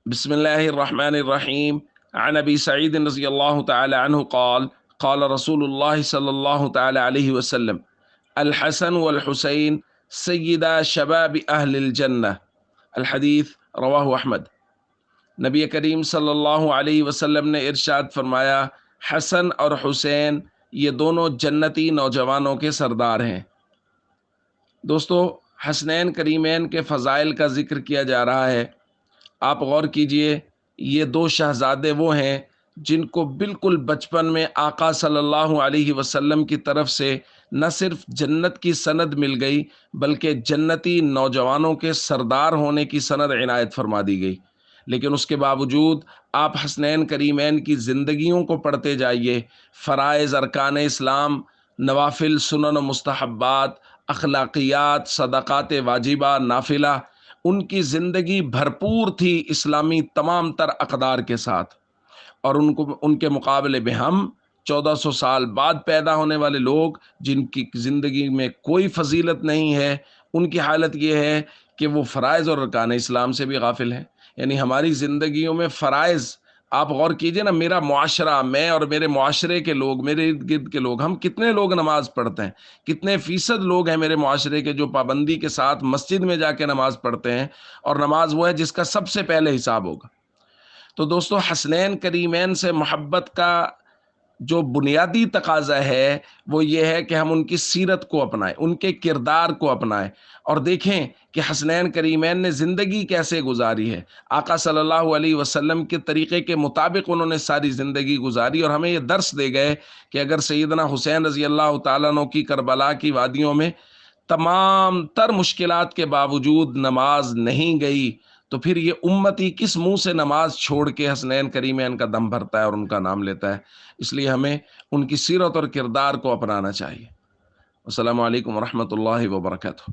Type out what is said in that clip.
بسم الله الرحمن الرحيم. عن أبي سعيد رضي الله تعالى عنه قال قال رسول الله صلى الله تعالى عليه وسلم الحسن والحسين سيدا شباب أهل الجنة. الحدیث رواہ احمد۔ نبی کریم صلی اللہ علیہ وسلم نے ارشاد فرمایا، حسن اور حسین یہ دونوں جنتی نوجوانوں کے سردار ہیں۔ دوستو، حسنین کریمین کے فضائل کا ذکر کیا جا رہا ہے۔ آپ غور کیجئے، یہ دو شہزادے وہ ہیں جن کو بالکل بچپن میں آقا صلی اللہ علیہ وسلم کی طرف سے نہ صرف جنت کی سند مل گئی بلکہ جنتی نوجوانوں کے سردار ہونے کی سند عنایت فرما دی گئی۔ لیکن اس کے باوجود آپ حسنین کریمین کی زندگیوں کو پڑھتے جائیے، فرائض ارکان اسلام، نوافل سنن و مستحبات، اخلاقیات، صدقات واجبہ نافلہ، ان کی زندگی بھرپور تھی اسلامی تمام تر اقدار کے ساتھ۔ اور ان کے مقابلے میں ہم 1400 سال بعد پیدا ہونے والے لوگ جن کی زندگی میں کوئی فضیلت نہیں ہے، ان کی حالت یہ ہے کہ وہ فرائض اور ارکان اسلام سے بھی غافل ہیں۔ یعنی ہماری زندگیوں میں فرائض، آپ غور کیجئے نا، میرا معاشرہ، میں اور میرے معاشرے کے لوگ، میرے ارد گرد کے لوگ، ہم کتنے لوگ نماز پڑھتے ہیں، کتنے فیصد لوگ ہیں میرے معاشرے کے جو پابندی کے ساتھ مسجد میں جا کے نماز پڑھتے ہیں، اور نماز وہ ہے جس کا سب سے پہلے حساب ہوگا۔ تو دوستو، حسنین کریمین سے محبت کا جو بنیادی تقاضا ہے وہ یہ ہے کہ ہم ان کی سیرت کو اپنائیں، ان کے کردار کو اپنائیں، اور دیکھیں کہ حسنین کریمین نے زندگی کیسے گزاری ہے۔ آقا صلی اللہ علیہ وسلم کے طریقے کے مطابق انہوں نے ساری زندگی گزاری، اور ہمیں یہ درس دے گئے کہ اگر سیدنا حسین رضی اللہ تعالیٰ عنہ کی کربلا کی وادیوں میں تمام تر مشکلات کے باوجود نماز نہیں گئی تو پھر یہ امتی کس منہ سے نماز چھوڑ کے حسنین کریمین کا دم بھرتا ہے اور ان کا نام لیتا ہے؟ اس لیے ہمیں ان کی سیرت اور کردار کو اپنانا چاہیے۔ السلام علیکم ورحمۃ اللہ وبرکاتہ۔